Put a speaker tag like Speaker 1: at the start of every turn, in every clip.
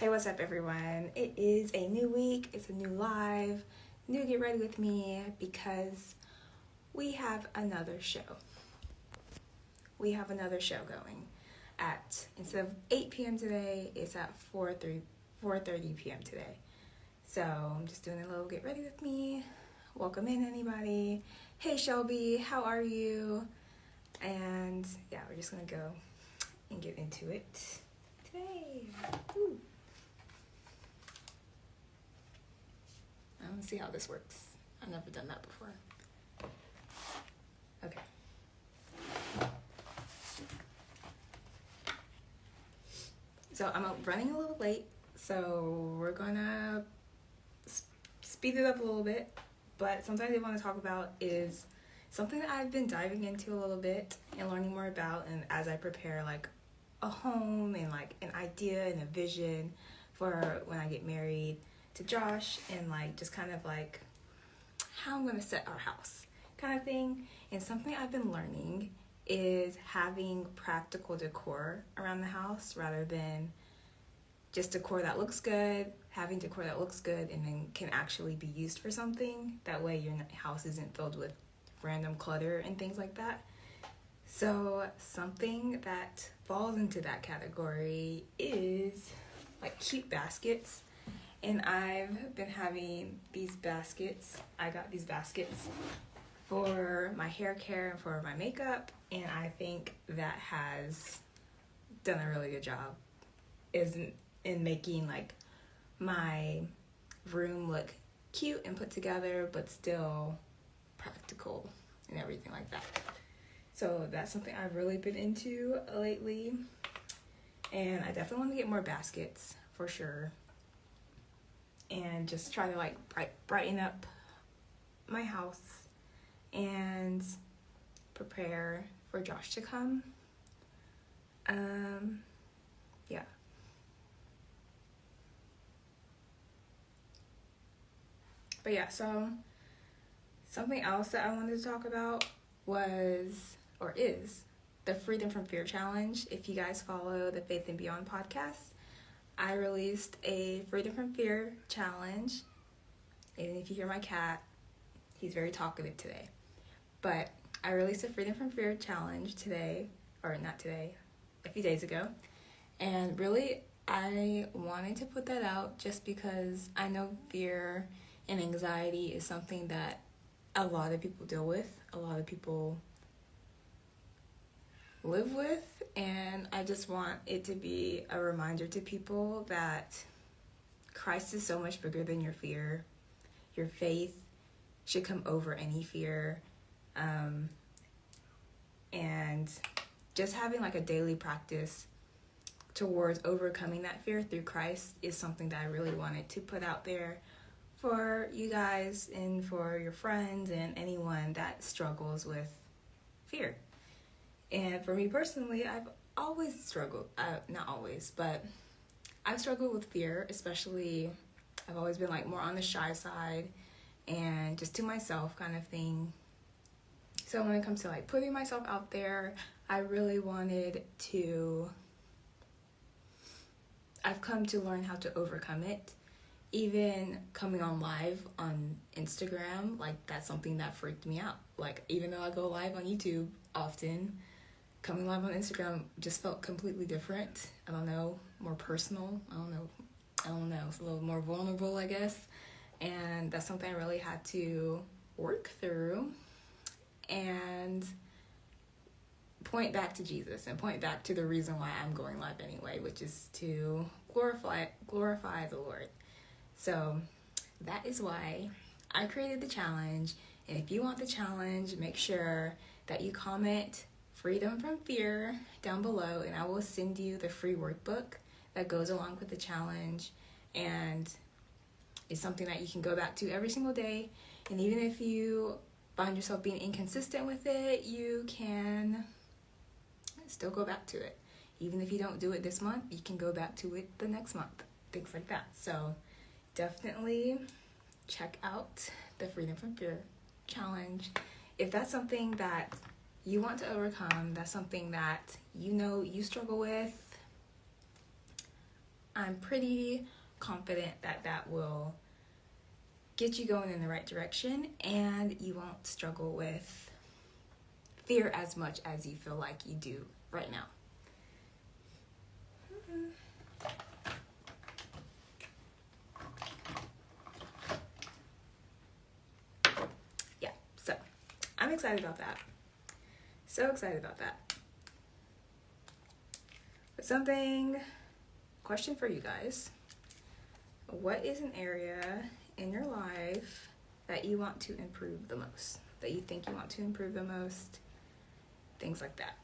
Speaker 1: Hey, what's up, everyone? It is a new week. It's a new live. New Get Ready With Me because we have another show. We have another show going at, instead of 8 p.m. today, it's at 4:30 p.m. today. So I'm just doing a little Get Ready With Me. Welcome in, anybody. Hey, Shelby, how are you? And yeah, we're just going to go and get into it today. Ooh. I want to see how this works. I've never done that before. Okay. So I'm running a little late, so we're gonna speed it up a little bit. But something I did want to talk about is something that I've been diving into a little bit and learning more about, and as I prepare like a home and like an idea and a vision for when I get married to Josh, and like just kind of like how I'm gonna set our house kind of thing. And something I've been learning is having practical decor around the house rather than just decor that looks good. Having decor that looks good and then can actually be used for something. That way your house isn't filled with random clutter and things like that. So something that falls into that category is like cute baskets. And I've been having these baskets. I got these baskets for my hair care and for my makeup, and I think that has done a really good job in making like my room look cute and put together, but still practical and everything like that. So that's something I've really been into lately, and I definitely want to get more baskets for sure, and just try to like brighten up my house and prepare for Josh to come. Yeah. But yeah, so something else that I wanted to talk about is the Freedom from Fear Challenge. If you guys follow the Faith and Beyond podcast, I released a Freedom from Fear challenge. And if you hear my cat, he's very talkative today. But I released a Freedom from Fear challenge today, or not today, a few days ago. And really, I wanted to put that out just because I know fear and anxiety is something that a lot of people deal with, a lot of people live with, and I just want it to be a reminder to people that Christ is so much bigger than your fear. Your faith should come over any fear, and just having like a daily practice towards overcoming that fear through Christ is something that I really wanted to put out there for you guys and for your friends and anyone that struggles with fear. And for me personally, I've always struggled, not always, but I've struggled with fear, especially I've always been like more on the shy side and just to myself kind of thing. So when it comes to like putting myself out there, I really wanted to, I've come to learn how to overcome it. Even coming on live on Instagram, like that's something that freaked me out. Like even though I go live on YouTube often, coming live on Instagram just felt completely different. I don't know, more personal. I don't know. It's a little more vulnerable, I guess. And that's something I really had to work through and point back to Jesus and point back to the reason why I'm going live anyway, which is to glorify the Lord. So that is why I created the challenge. And if you want the challenge, make sure that you comment Freedom from Fear down below, and I will send you the free workbook that goes along with the challenge. And it's something that you can go back to every single day. And even if you find yourself being inconsistent with it, you can still go back to it. Even if you don't do it this month, you can go back to it the next month. Things like that. So definitely check out the Freedom from Fear challenge. If that's something that you want to overcome, that's something that you know you struggle with, I'm pretty confident that that will get you going in the right direction, and you won't struggle with fear as much as you feel like you do right now. Yeah, so I'm excited about that. So excited about that. But question for you guys. What is an area in your life that you want to improve the most? That you think you want to improve the most? Things like that.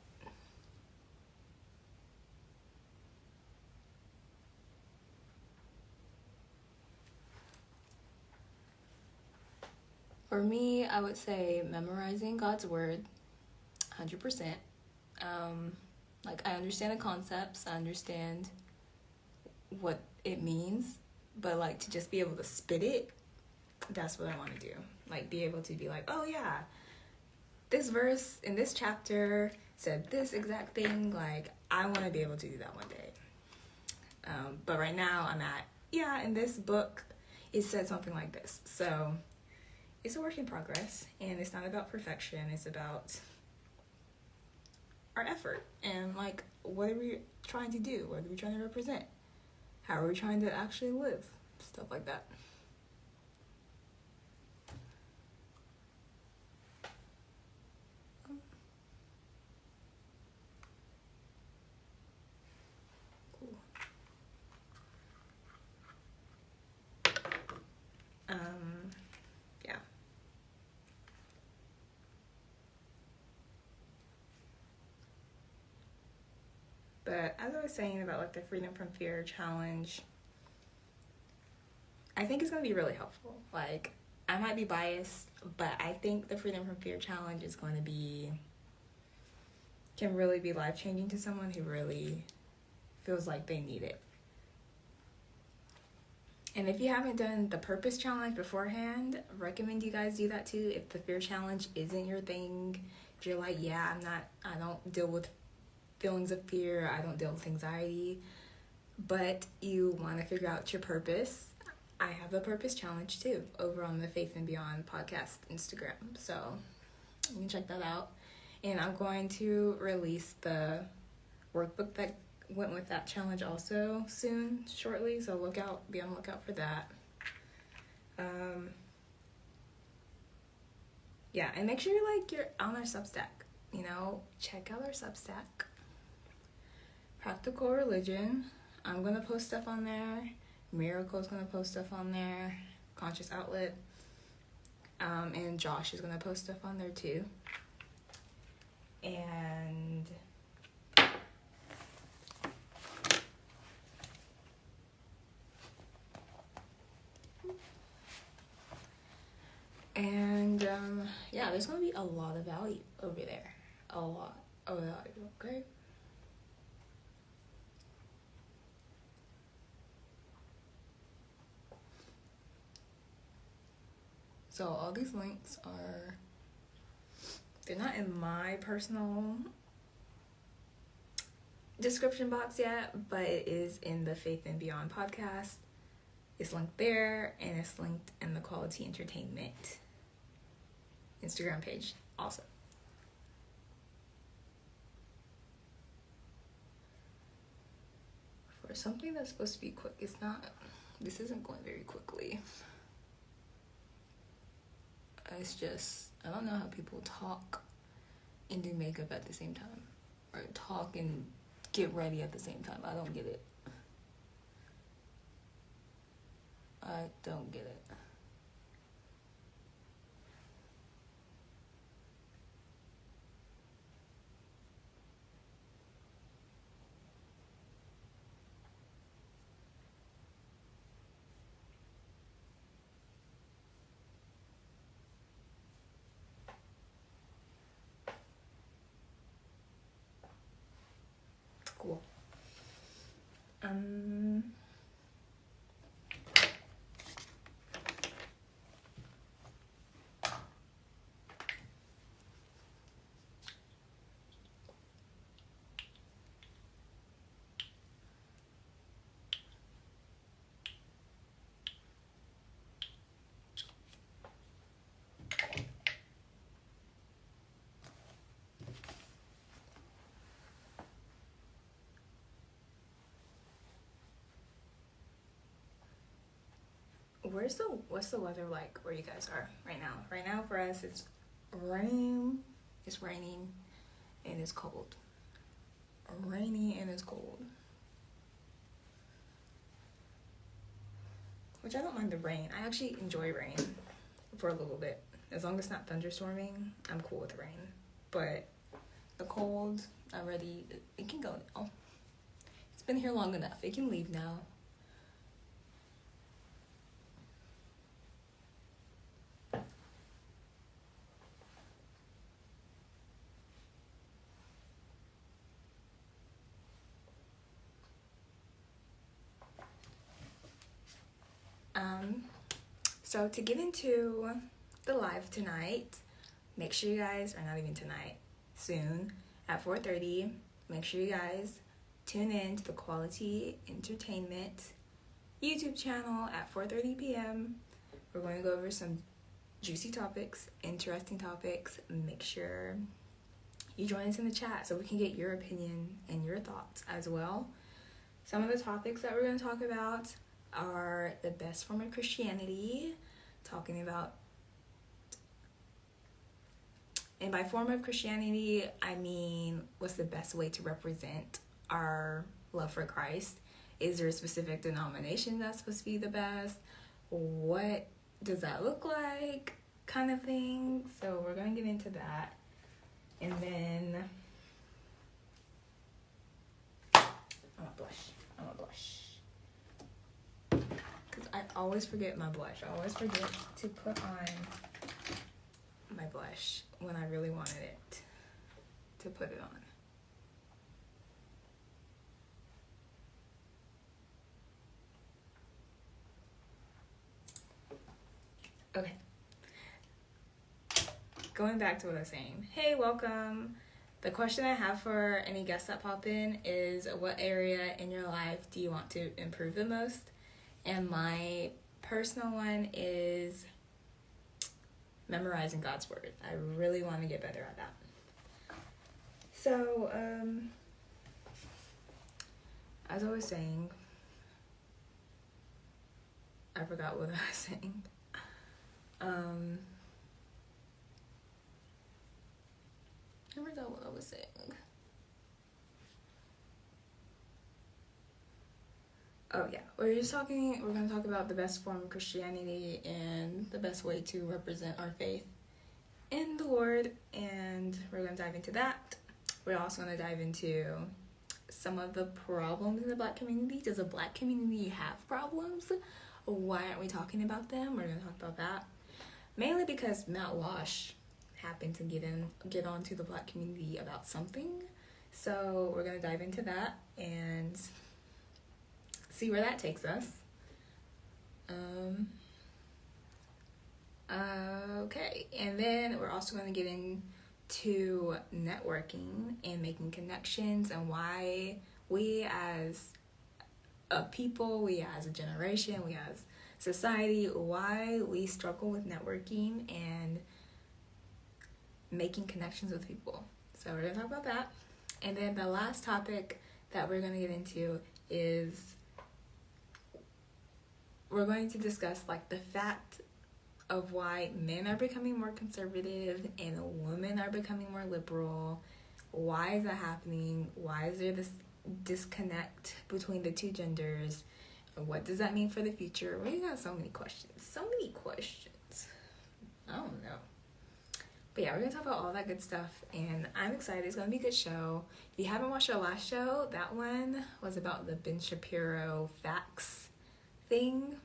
Speaker 1: For me, I would say memorizing God's word, 100%. Like, I understand the concepts, I understand what it means, but like to just be able to spit it, that's what I want to do. Like, be able to be like, oh yeah, this verse in this chapter said this exact thing. Like, I want to be able to do that one day. But right now I'm at, in this book it said something like this. So it's a work in progress, and it's not about perfection. It's about our effort and like, what are we trying to do? What are we trying to represent? How are we trying to actually live? Stuff like that. Cool. Yeah. But as I was saying about like the Freedom from Fear challenge, I think it's going to be really helpful. Like, I might be biased, but I think the Freedom from Fear challenge is going to can really be life-changing to someone who really feels like they need it. And if you haven't done the purpose challenge beforehand, I recommend you guys do that too. If the fear challenge isn't your thing, if you're like, I don't deal with feelings of fear, I don't deal with anxiety, but you want to figure out your purpose, I have a purpose challenge too over on the Faith and Beyond podcast Instagram. So you can check that out. And I'm going to release the workbook that went with that challenge also shortly. So be on the lookout for that. And make sure you're on our Substack. Check out our Substack. Practical Religion. I'm gonna post stuff on there. Miracle's gonna post stuff on there. Conscious Outlet. And Josh is gonna post stuff on there too. And there's gonna be a lot of value over there. A lot of value, okay? So all these links they're not in my personal description box yet, but it is in the Faith and Beyond podcast. It's linked there, and it's linked in the QualiTea Entertainment Instagram page also. For something that's supposed to be quick, this isn't going very quickly. It's just, I don't know how people talk and do makeup at the same time, or talk and get ready at the same time. I don't get it. I don't get it. Cool. what's the weather like where you guys are right now? Right now for us it's rain. It's raining and it's cold. Rainy and it's cold. Which I don't mind the rain. I actually enjoy rain for a little bit. As long as it's not thunderstorming, I'm cool with rain. But the cold, it can go now. It's been here long enough. It can leave now. So to get into the live tonight, make sure you guys, or not even tonight, soon at 4:30, make sure you guys tune in to the QualiTea Entertainment YouTube channel at 4:30 p.m. We're going to go over some juicy topics, interesting topics. Make sure you join us in the chat so we can get your opinion and your thoughts as well. Some of the topics that we're going to talk about are the best form of Christianity, talking about, and by form of Christianity, I mean, what's the best way to represent our love for Christ? Is there a specific denomination that's supposed to be the best? What does that look like? Kind of thing. So we're going to get into that. And then, I'm going to blush. Because I always forget my blush. I always forget to put on my blush when I really wanted it to put it on. Okay. Going back to what I was saying. Hey, welcome. The question I have for any guests that pop in is, what area in your life do you want to improve the most? And my personal one is memorizing God's word. I really want to get better at that. So, as I was saying, I forgot what I was saying. I forgot what I was saying. Oh yeah, we're going to talk about the best form of Christianity and the best way to represent our faith in the Lord, and we're going to dive into that. We're also going to dive into some of the problems in the Black community. Does the Black community have problems? Why aren't we talking about them? We're going to talk about that. Mainly because Matt Walsh happened to get onto the Black community about something. So we're going to dive into that and see where that takes us. Okay, and then we're also going to get into networking and making connections, and why we as a people, we as a generation, we as society, why we struggle with networking and making connections with people. So we're going to talk about that. And then the last topic that we're going to get into is we're going to discuss like the fact of why men are becoming more conservative and women are becoming more liberal. Why is that happening? Why is there this disconnect between the two genders? What does that mean for the future? We got so many questions. I don't know. But yeah, we're going to talk about all that good stuff, and I'm excited. It's going to be a good show. If you haven't watched our last show, that one was about the Ben Shapiro facts thing,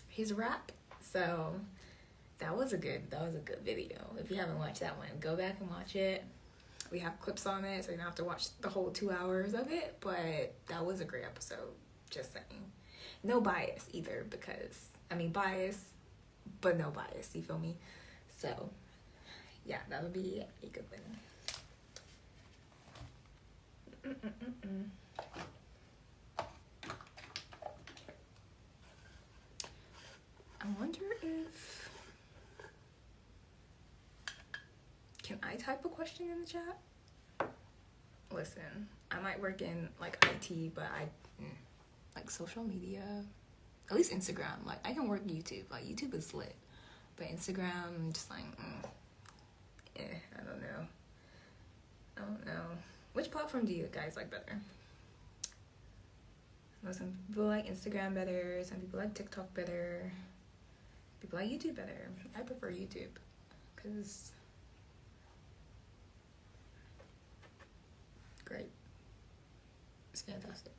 Speaker 1: his rap. So that was a good video. If you haven't watched that one, go back and watch it. We have clips on it, so you don't have to watch the whole 2 hours of it, but that was a great episode. Just saying. No bias either, because, bias, but no bias, you feel me? So, yeah, that would be a good one. I wonder if... Can I type a question in the chat? Listen, I might work in, IT, but like social media, At least Instagram. Like, I can work YouTube. Like, YouTube is lit. But Instagram, I'm just like, I don't know. Which platform do you guys like better? I know some people like Instagram better. Some people like TikTok better. People like YouTube better. I prefer YouTube. Because... great. It's fantastic.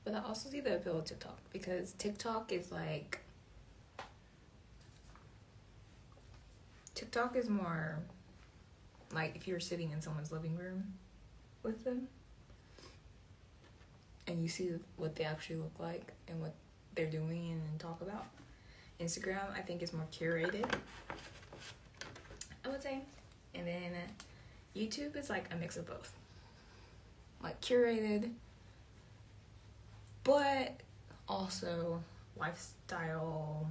Speaker 1: But I also see the appeal of TikTok, because TikTok is like... TikTok is more like if you're sitting in someone's living room with them and you see what they actually look like and what they're doing and talk about. Instagram, I think, is more curated, I would say. And then YouTube is like a mix of both. Like curated, but also lifestyle.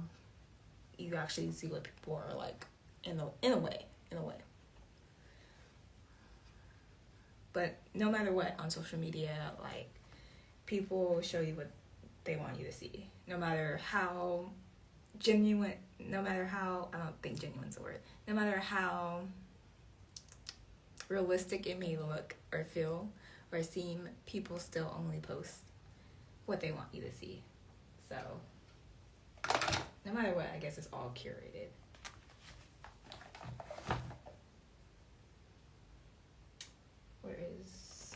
Speaker 1: You actually see what people are like in a way. But no matter what, on social media, like, people show you what they want you to see. No matter how genuine, I don't think genuine's a word. No matter how realistic it may look or feel or seem, people still only post what they want you to see. So, no matter what, I guess it's all curated. Where is...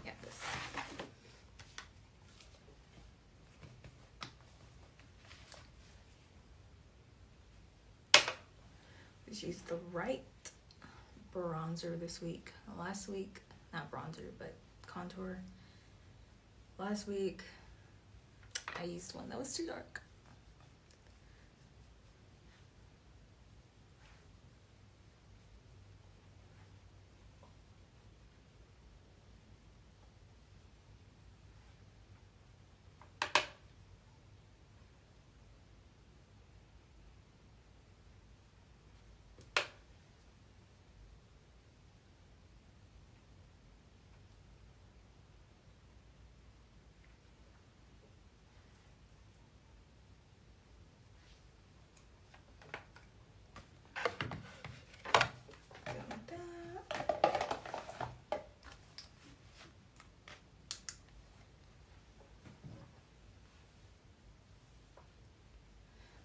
Speaker 1: yeah, this. Just used the right bronzer this week. Last week, not bronzer, but contour. Last week, I used one that was too dark.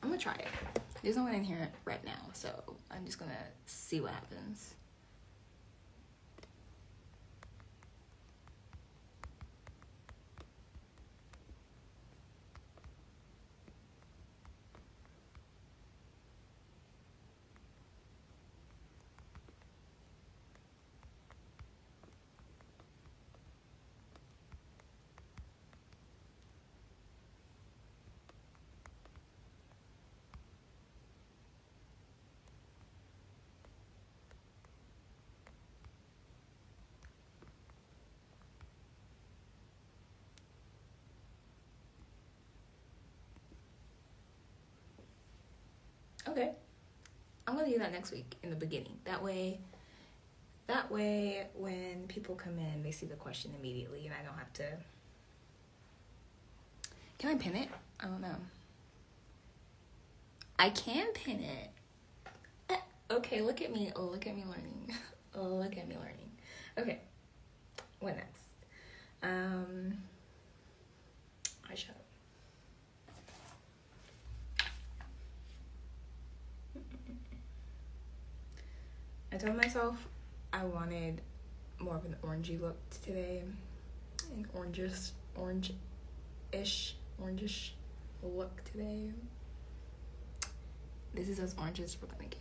Speaker 1: I'm gonna try it. There's no one in here right now, so I'm just gonna see what happens. Okay. I'm gonna do that next week in the beginning. That way when people come in, they see the question immediately and I don't have to... Can I pin it? I don't know. I can pin it. Okay, look at me learning. Look at me learning. Okay, what next? Eyeshadow. I told myself I wanted more of an orangey look today. An orangish look today. This is as orange as we're gonna get.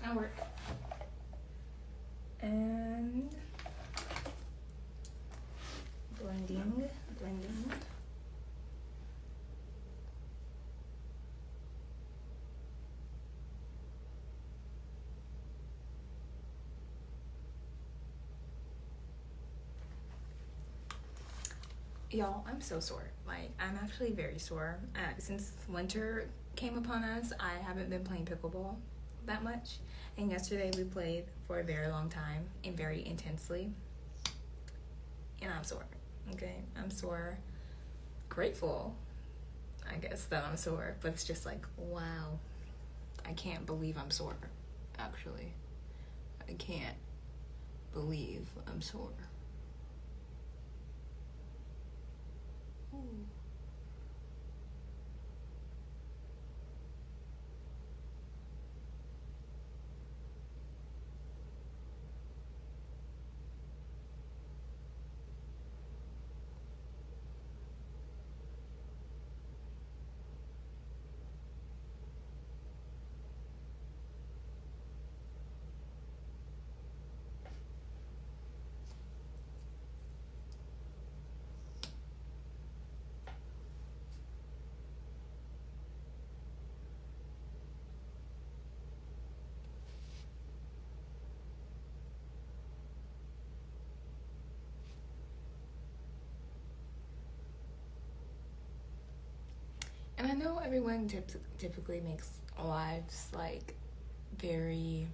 Speaker 1: That'll work. Y'all, I'm so sore. Like, I'm actually very sore. Since winter came upon us, I haven't been playing pickleball that much. And yesterday we played for a very long time and very intensely. And I'm sore. Okay? I'm sore. Grateful, I guess, that I'm sore. But it's just like, wow. I can't believe I'm sore, actually. I can't believe I'm sore. Ooh. And I know everyone typically makes lives like very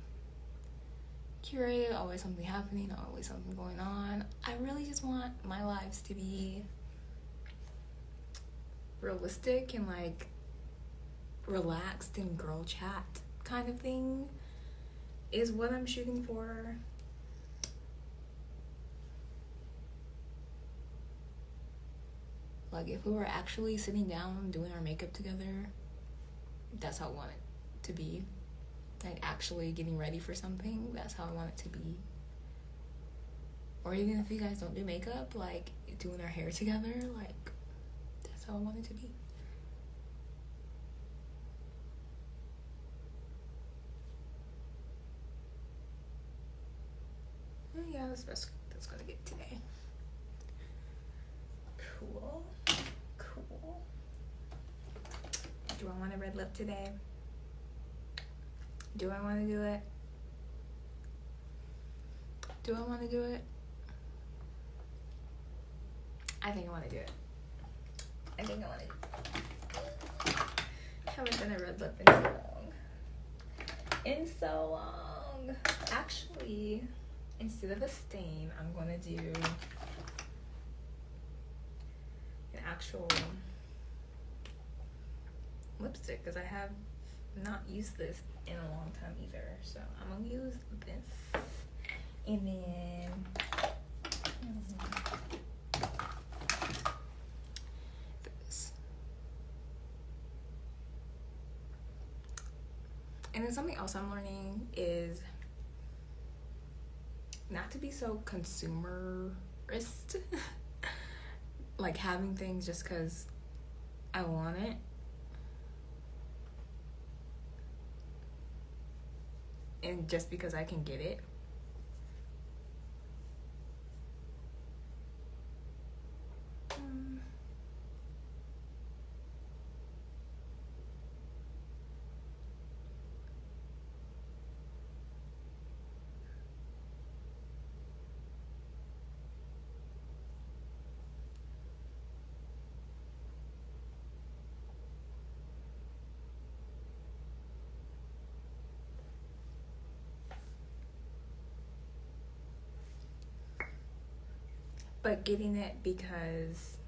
Speaker 1: curated, always something happening, always something going on. I really just want my lives to be realistic and like relaxed and girl chat kind of thing is what I'm shooting for. Like, if we were actually sitting down doing our makeup together, that's how I want it to be. Like, actually getting ready for something, that's how I want it to be. Or even if you guys don't do makeup, like, doing our hair together, like, that's how I want it to be. Yeah, that's the best that's gonna get today. Cool. Do I want a red lip today? Do I want to do it? Do I want to do it? I think I want to do it. I haven't done a red lip in so long. Actually, instead of a stain, I'm going to do an actual lipstick because I have not used this in a long time either. So I'm going to use this. And then this. And then something else I'm learning is not to be so consumerist. Like having things just because I want it. And just because I can get it. But getting it because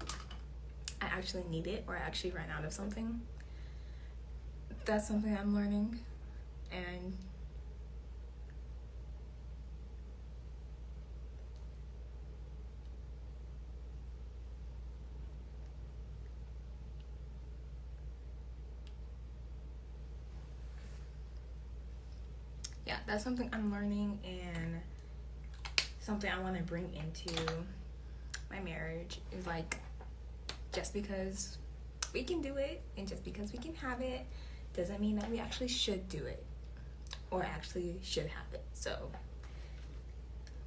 Speaker 1: I actually need it or I actually ran out of something. That's something I'm learning. And yeah, that's something I'm learning and something I want to bring into my marriage is like, just because we can do it and just because we can have it doesn't mean that we actually should do it or actually should have it. So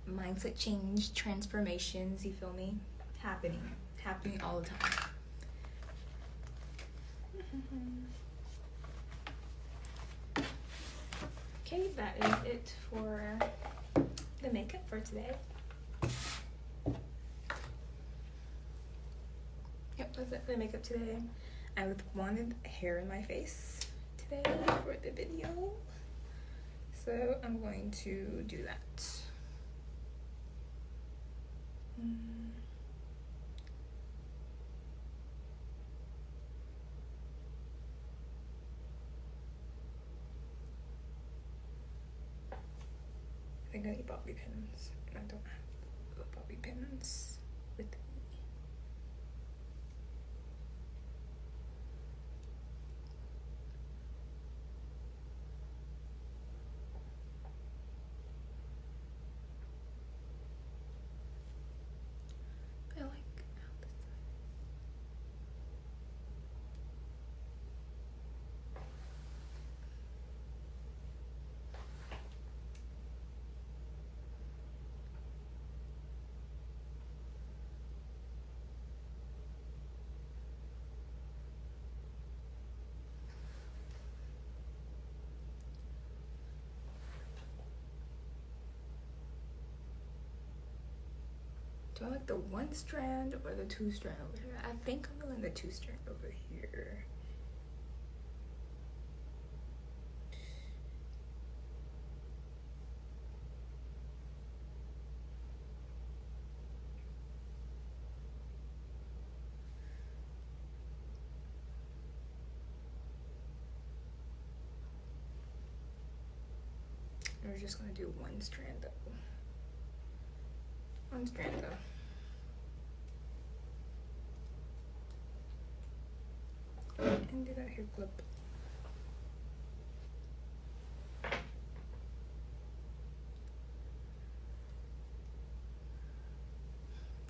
Speaker 1: mindset change, transformations, you feel me? Happening all the time. Okay, that is it for the makeup for today. wasn't gonna make up today. I wanted hair in my face today for the video, so I'm going to do that. I think I need bobby pins, and I don't have the bobby pins with me. I like how this side. Do I like the one strand or the two strand over here? I think I'm doing the two strand over here. We're just gonna do one strand though. One strand though. And do that hair clip.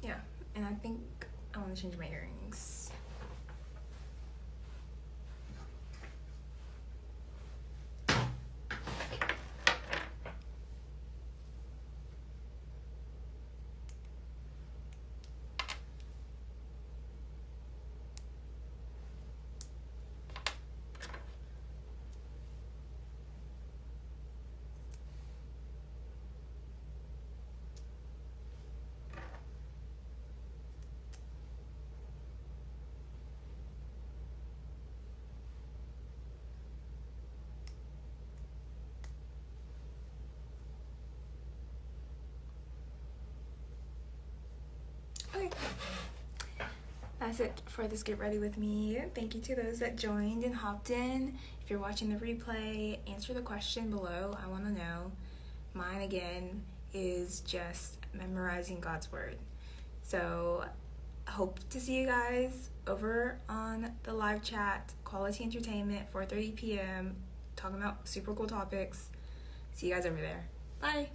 Speaker 1: Yeah, and I think I want to change my earrings. Okay, that's it for this Get Ready With Me. Thank you to those that joined and hopped in. If you're watching the replay, answer the question below. I want to know. Mine, again, is just memorizing God's Word. So, hope to see you guys over on the live chat, QualiTea Entertainment, 4:30 p.m., talking about super cool topics. See you guys over there. Bye!